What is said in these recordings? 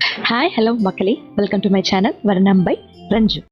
Hi, hello Makali. Welcome to my channel Varnam by Ranju.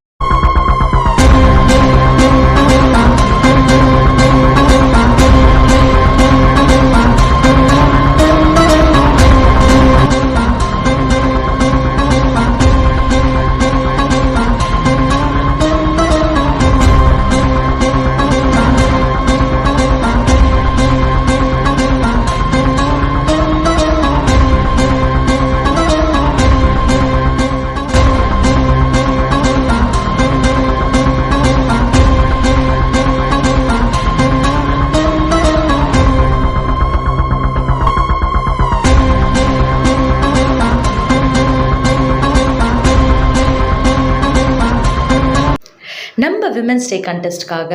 நம்ம women's day கண்டெஸ்ட்காக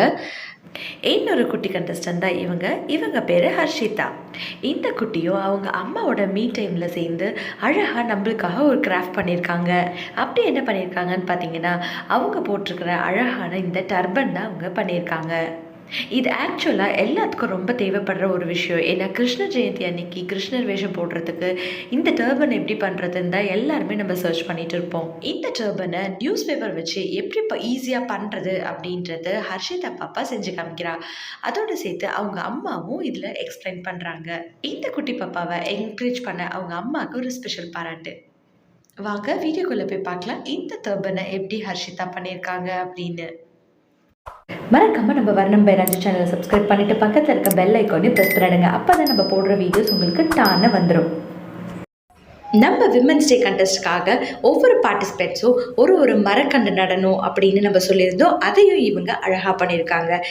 இன்னொரு குட்டி contestant தான் இவங்க பேர் ஹர்ஷிதா. இந்த குட்டியும் அவங்க அம்மாவோட மீ டைமில் சேர்ந்து அழகாக நம்மளுக்காக ஒரு கிராஃப்ட் பண்ணியிருக்காங்க. அப்படி என்ன பண்ணியிருக்காங்கன்னு பார்த்தீங்கன்னா, அவங்க போட்டிருக்கிற அழகான இந்த டர்பன் தான் அவங்க பண்ணியிருக்காங்க. இது ஆக்சுவலாக எல்லாத்துக்கும் ரொம்ப தேவைப்படுற ஒரு விஷயம். ஏன்னா கிருஷ்ண ஜெயந்தி அன்னைக்கு கிருஷ்ணர் வேஷம் போடுறதுக்கு இந்த டர்பன் எப்படி பண்ணுறதுன்னு தான் எல்லாருமே நம்ம சர்ச் பண்ணிட்டு இருப்போம். இந்த டர்பனை நியூஸ் பேப்பர் வச்சு எப்படி இப்போ ஈஸியாக பண்ணுறது அப்படின்றது ஹர்ஷிதா பாப்பா செஞ்சு காமிக்கிறா. அதோடு சேர்த்து அவங்க அம்மாவும் இதில் எக்ஸ்பிளைன் பண்ணுறாங்க. இந்த குட்டி பாப்பாவை என்கரேஜ் பண்ண அவங்க அம்மாவுக்கு ஒரு ஸ்பெஷல் பாராட்டு. வாங்க வீடியோக்குள்ளே போய் பார்க்கலாம் இந்த டர்பனை எப்படி ஹர்ஷிதா பண்ணியிருக்காங்க அப்படின்னு. மறக்காம நம்ம வர்ணம் பை ரஞ்சு சேனலை சப்ஸ்கிரைப் பண்ணிட்டு பக்கத்தில் இருக்க பெல் ஐக்கானையும் ப்ரெஸ் பண்ணிடுங்க. அப்போ தான் நம்ம போடுற வீடியோஸ் உங்களுக்கு டான்னு வந்துடும். நம்ம விமென்ஸ் டே கண்டெஸ்ட்காக ஒவ்வொரு பார்ட்டிசிபேட்ஸும் ஒரு மரக்கன்று நடணும் அப்படின்னு நம்ம சொல்லியிருந்தோம். அதையும் இவங்க அழகாக பண்ணியிருக்காங்க.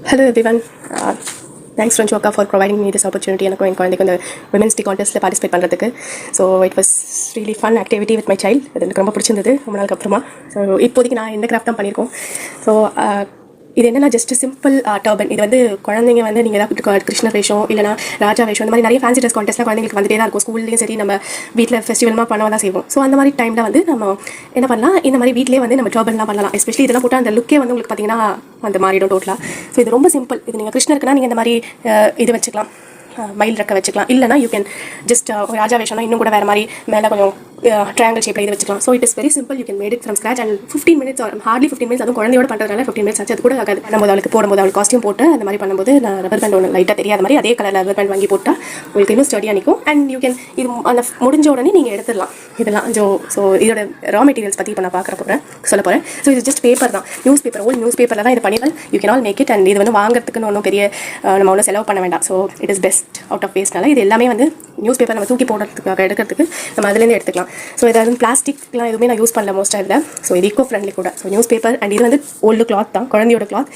Hello everyone. Thanks Ranju akka for providing me this opportunity. எனக்கு என் குழந்தைக்கு இந்த விமென்ஸ் டே கான்டெஸ்ட்டில் பார்ட்டிசிபேட் பண்ணுறதுக்கு. So it was really fun activity with my child. அது எனக்கு ரொம்ப பிடிச்சிருந்தது ரொம்ப நாளுக்கு அப்புறமா. ஸோ இப்போதைக்கு நான் இந்த கிராஃப்ட் தான் பண்ணியிருக்கோம். ஸோ இது என்னென்னா ஜஸ்ட் சிம்பிள் டர்பன். இது வந்து குழந்தைங்க வந்து நீங்கள் ஏதாவது கிருஷ்ண வேஷம் இல்லைனா ராஜா வேஷம் இந்த மாதிரி நிறைய ஃபேன்சி ட்ரெஸ் கான்டெஸ்ட்லாம் குழந்தைங்களுக்கு வந்துட்டே தான் இருக்கும். ஸ்கூல்லேயும் சரி நம்ம வீட்டில் ஃபெஸ்டிவல்மாக பண்ண தான் செய்வோம். ஸோ அந்த மாதிரி டைமில் வந்து நம்ம என்ன பண்ணலாம், இந்த மாதிரி வீட்டிலே வந்து நம்ம டர்பன்லாம் பண்ணலாம். எஸ்பெஷலி இதெல்லாம் போட்டால் அந்த லுக்கே வந்து உங்களுக்கு பார்த்தீங்கன்னா அந்த மாறிடும் டோட்டலாக. ஸோ இது ரொம்ப சிம்பிள். இது நீங்கள் கிருஷ்ணருக்குன்னா நீங்கள் இந்த மாதிரி இது வச்சுக்கலாம், மயில் ரெக்க வச்சுக்கலாம். இல்லைனா யூ கேன் ஜஸ்ட் ராஜா வேஷம்னா இன்னும் கூட வேறு மாதிரி மேலே கொஞ்சம் ட்ரையாங்கிள் ஷேப்பில் இது வச்சுக்கலாம். So it is very simple. You can made it from scratch and 15 minutes or hardly 15 minutes. அதுவும் குழந்தையோட பண்ணுறதுனால 15 minutes ஆச்சு. அது கூட ஆகாது. பண்ணும்போது அவளுக்கு போடும்போது அவளுக்கு காஸ்டியூம் போட்டு அந்த மாதிரி பண்ணும்போது நான் ரப்பர் பேண்ட் ஒன்று லைட்டாக தெரியாத மாதிரி அதே கலர் ரப்பர் பேண்ட் வாங்கி போட்டால் உங்களுக்கு இன்னும் ஸ்டடியாக நிற்கும். அண்ட் யூ கேன் இது அந்த முடிஞ்ச உடனே நீங்கள் எடுத்துடலாம் இதெல்லாம். ஸோ இதோட ரா மெட்டீரியல்ஸ் பற்றி இப்போ நான் சொல்ல போகிறேன். ஸோ இது ஜஸ்ட் பேப்பர் தான், நியூஸ் பேப்பர். ஓல்ட் நியூஸ் பேப்பரில் தான் இது பண்ணினால் you can all make it. And இது வந்து வாங்குறதுக்குன்னு ஒன்றும் பெரிய நம்ம ஒன்றும் செலவு பண்ண வேண்டாம். So it is best out of வேஸ்ட்னால இது எல்லாமே வந்து நியூஸ் பேப்பர் நம்ம தூக்கி போடுறதுக்காக எடுக்கிறதுக்கு நம்ம அதுலேருந்து எடுத்துக்கலாம். ஸோ இதை வந்து பிளாஸ்டிக்லாம் எதுவுமே நான் யூஸ் பண்ணல மோஸ்ட்டாக இல்லை. ஸோ இது ஈக்கோ ஃப்ரெண்ட்லி கூட. ஸோ நியூஸ் பேப்பர் அண்ட் இது வந்து ஓல்டு கிளாத் தான், குழந்தையோட கிளாத்.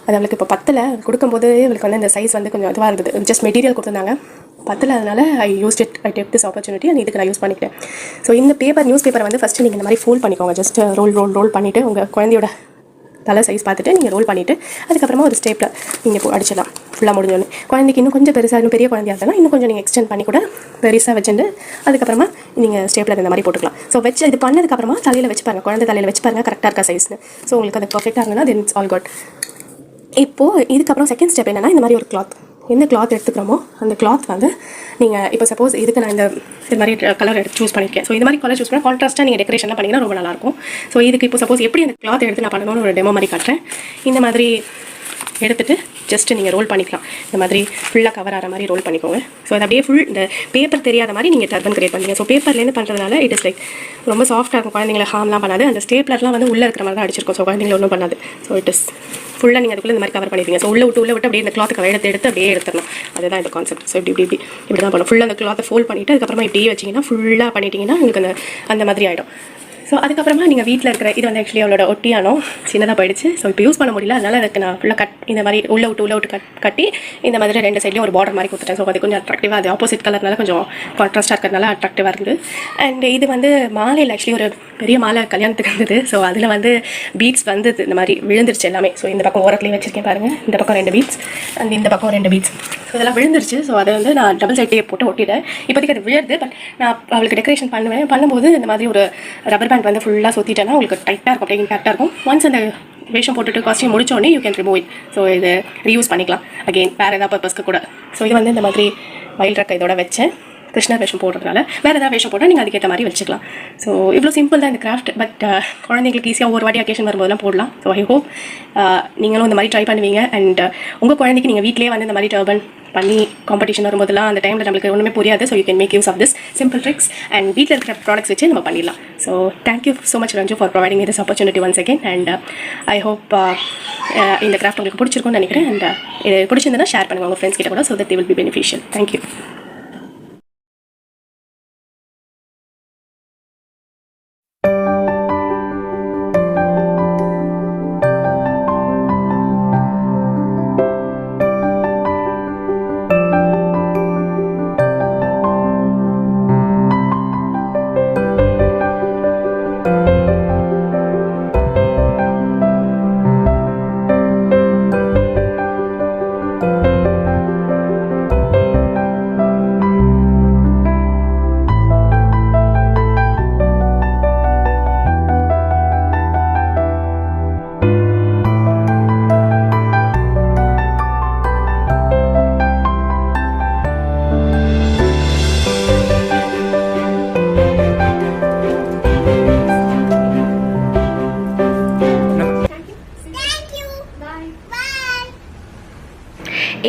அது அவளுக்கு இப்போ பத்தில் கொடுக்கும்போது அவளுக்கு வந்து இந்த சைஸ் வந்து கொஞ்சம் இதுவாக இருந்தது. ஜஸ்ட் மெட்டீரியல் கொடுத்துருந்தாங்க, பத்தில். அதனால் I take this opportunity and இதுக்கு நான் யூஸ் பண்ணிக்கிட்டேன். ஸோ இந்த பேப்பர் நியூஸ் பேப்பரை வந்து ஃபஸ்ட்டு நீங்கள் இந்த மாதிரி ஃபோல்ட் பண்ணிக்கோங்க. ஜஸ்ட் ரோல் பண்ணிவிட்டு உங்கள் குழந்தையோட தலை சைஸ் பார்த்துட்டு நீங்கள் ரோல் பண்ணிவிட்டு அதுக்கப்புறமா ஒரு ஸ்டேப்பில் நீங்கள் அடிச்சிடலாம். ஃபுல்லாக முடிஞ்சோன்னு குழந்தைக்கு இன்னும் கொஞ்சம் பெருசாக இன்னும் பெரிய குழந்தையாக இருந்தாலும் இன்னும் கொஞ்சம் நீங்கள் எக்ஸ்டெண்ட் பண்ணி கூட பெருசாக வச்சுட்டு அதுக்கப்புறமா நீங்கள் ஸ்டேப்பில் இந்த மாதிரி போட்டுக்கலாம். ஸோ வச்சு இது பண்ணதுக்கப்புறமா தலையில் வச்சு பாருங்கள், குழந்தை தலையில் வச்சு பாருங்கள் கரெக்டாக இருக்கா சைஸ்னு. ஸோ உங்களுக்கு அது பர்ஃபெக்டாக இருந்ததுன்னா தென் இட்ஸ் ஆல் குட். இப்போது இதுக்கப்புறம் செகண்ட் ஸ்டெப் என்னென்னா இந்த மாதிரி ஒரு கிளாத் எந்த கிளாத் எடுத்துக்கிறோமோ அந்த கிளாத் வந்து நீங்கள் இப்போ சப்போஸ் இதுக்கு நான் இது மாதிரி கலர் எடுத்து சூஸ் பண்ணியிருக்கேன். ஸோ இது மாதிரி கலர் சூஸ் பண்ணால் கான்ட்ராஸ்ட்டாக நீங்கள் டெக்கரேஷன்லாம் பண்ணிங்கன்னா ரொம்ப நல்லாயிருக்கும். ஸோ இதுக்கு இப்போ சப்போஸ் எப்படி அந்த கிளாத் எடுத்து நான் பண்ணணும்னு ஒரு டெமோ மாதிரி காட்டுறேன். இந்த மாதிரி எடுத்துகிட்டு ஜஸ்ட்டு நீங்கள் ரோல் பண்ணிக்கலாம். இந்த மாதிரி ஃபுல்லாக கவர் ஆகிற மாதிரி ரோல் பண்ணிக்கோங்க. ஸோ அது அப்படியே ஃபுல் இந்த பேப்பர் தெரியாத மாதிரி நீங்கள் டர்பன் கிரியேட் பண்ணுங்க. ஸோ பேப்பர்லேருந்து பண்ணுறதுனால இட் இஸ் லைக் ரொம்ப சாஃப்டாக இருக்கும். குழந்தைங்களை ஹார்ம்லாம் பண்ணாது. அந்த ஸ்டேப்லர்லாம் வந்து உள்ளே இருக்கிற மாதிரி தான் அடிச்சிருக்கும். ஸோ குழந்தைங்களை ஒன்றும் பண்ணாது. ஸோ இட் இஸ் ஃபுல்லாக நீங்கள் அதுக்குள்ளே இந்த மாதிரி கவர் பண்ணிடுவீங்க. ஸோ உள்ள விட்டு அப்படியே இந்த கிளாத் கவர் எடுத்து அப்படியே எடுத்துடணும். அதுதான் இந்த கான்செப்ட். ஸோ இப்படி தான் பண்ணணும். ஃபுல்லாக அந்த கிளாத்தை ஃபோல்ட் பண்ணிவிட்டு அதுக்கப்புறமா இப்படியே வச்சிங்கன்னா ஃபுல்லாக பண்ணிட்டீங்கன்னா உங்களுக்கு அந்த மாதிரி ஆகிடும். ஸோ அதுக்கப்புறமா நீங்கள் வீட்டில் இருக்கிற இது வந்து ஆக்சுவலி அவளோட ஒட்டியானோ சின்னதாக போயிடுச்சு. ஸோ இப்போ யூஸ் பண்ண முடியல. அதனால் அதுக்கு நான் ஃபுல்லாக இந்த மாதிரி உள்ள விட்டு கட்டி இந்த மாதிரி 2 சைட்லையும் ஒரு பார்டர் மாதிரி கொடுத்துட்டேன். ஸோ அது கொஞ்சம் அட்ராக்டிவாக, அது ஆப்போசிட் கலர்னால கொஞ்சம் கான்ட்ராஸ்ட்டாக இருக்கிறதுனால அட்ராக்டிவாக இருந்தது. அண்ட் இது வந்து மாலையில் ஆக்சுவலி ஒரு பெரிய மாலை கல்யாணத்துக்கு இருந்தது. ஸோ அதில் வந்து பீட்ஸ் வந்து இந்த மாதிரி விழுந்துருச்சு எல்லாமே. ஸோ இந்த பக்கம் ஓரத்துலேயும் வச்சிருக்கேன் பாருங்கள். இந்த பக்கம் 2 பீட்ஸ் அண்ட் இந்த பக்கம் 2 பீட்ஸ். ஸோ இதெல்லாம் விழுந்துருச்சு. ஸோ அதை வந்து நான் டபுள் சைட் டேப் போட்டு ஒட்டிட்டேன். இப்போதைக்கு அது விழுது. பட் நான் அவளுக்கு டெக்கரேஷன் பண்ணும்போது இந்த மாதிரி ஒரு ரப்பர் பேண்ட் வந்து ஃபுல்லாக சுற்றிட்டேன்னா உங்களுக்கு டைட்டாக இருக்கும், அப்படியே இம்பேக்டாக இருக்கும். ஒன்ஸ் அந்த வேஷம் போட்டுட்டு காஸ்டியூம் முடிச்சோடனே you can remove it. So இது ரீயூஸ் பண்ணிக்கலாம் அகெயின் வேறு ஏதாவது பர்பஸ்க்கு கூட. ஸோ இது வந்து இந்த மாதிரி வைல்ட் ரக்க இதோட வச்சேன். கிருஷ்ணர் வேஷம் போடுறதுனால வேறு ஏதாவது வேஷம் போட்டால் நீங்கள் அதுக்கேற்ற மாதிரி வச்சுக்கலாம். ஸோ இவ்வளோ சிம்பிள் தான் இந்த கிராஃப்ட். பட் குழந்தைங்களுக்கு ஈஸியாக ஒரு வாட்டி அக்கேஷன் வரும்போதெல்லாம் போடலாம். ஸோ ஐ ஹோப் நீங்களும் இந்த மாதிரி ட்ரை பண்ணுவீங்க. அண்ட் உங்கள் குழந்தைக்கு நீங்கள் வீட்டிலேயே வந்து இந்த மாதிரி டர்பன் பண்ணி காம்படிஷன் வரும்போதெல்லாம் அந்த டைமில் நம்மளுக்கு ஒன்றுமே புரியாது. So you can make use of this simple tricks and வீட்டில் இருக்கிற ப்ராடக்ட்ஸ் வச்சு நம்ம பண்ணிடலாம். So thank you so much Ranju for providing this opportunity once again. And I hope இந்த கிராஃப்ட் உங்களுக்கு பிடிச்சிருக்கும்னு நினைக்கிறேன். அண்ட் இது பிடிச்சிருந்ததுன்னா ஷேர் பண்ணுங்கள் உங்கள் ஃப்ரெண்ட்ஸ் கிட்ட கூட. So that they will be beneficial. Thank you.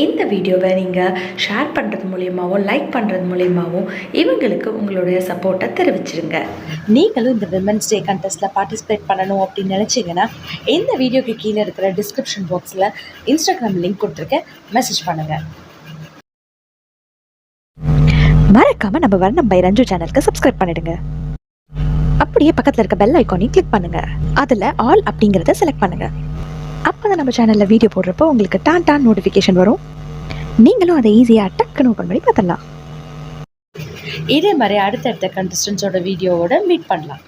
இந்த வீடியோவை நீங்கள் ஷேர் பண்ணுறது மூலியமாகவும் லைக் பண்ணுறது மூலியமாகவும் இவங்களுக்கு உங்களுடைய சப்போர்ட்டை தெரிவிச்சிருங்க. நீங்களும் இந்த விமன்ஸ் டே கண்டெஸ்ட்டில் பார்ட்டிசிபேட் பண்ணணும் அப்படின்னு நினச்சிங்கன்னா இந்த வீடியோக்கு கீழே இருக்கிற டிஸ்கிரிப்ஷன் பாக்ஸில் இன்ஸ்டாகிராம் லிங்க் கொடுத்துருக்கேன், மெசேஜ் பண்ணுங்கள். மறக்காமல் நம்ம வர்ணம்பைரஞ்சு சேனலுக்கு சப்ஸ்கிரைப் பண்ணிடுங்க. அப்படியே பக்கத்தில் இருக்க பெல் ஐக்கானையும் கிளிக் பண்ணுங்கள். அதில் ஆல் அப்படிங்கிறத செலக்ட் பண்ணுங்கள். அப்போ தான் நம்ம சேனலில் வீடியோ போடுறப்போ உங்களுக்கு டான் நோட்டிஃபிகேஷன் வரும். நீங்களும் அதை ஈஸியாக டக்குன்னு ஓப்பன் பண்ணி பார்த்துடலாம். இதே மாதிரி அடுத்தடுத்த கண்டஸ்டன்ஸோட வீடியோவோட மீட் பண்ணலாம்.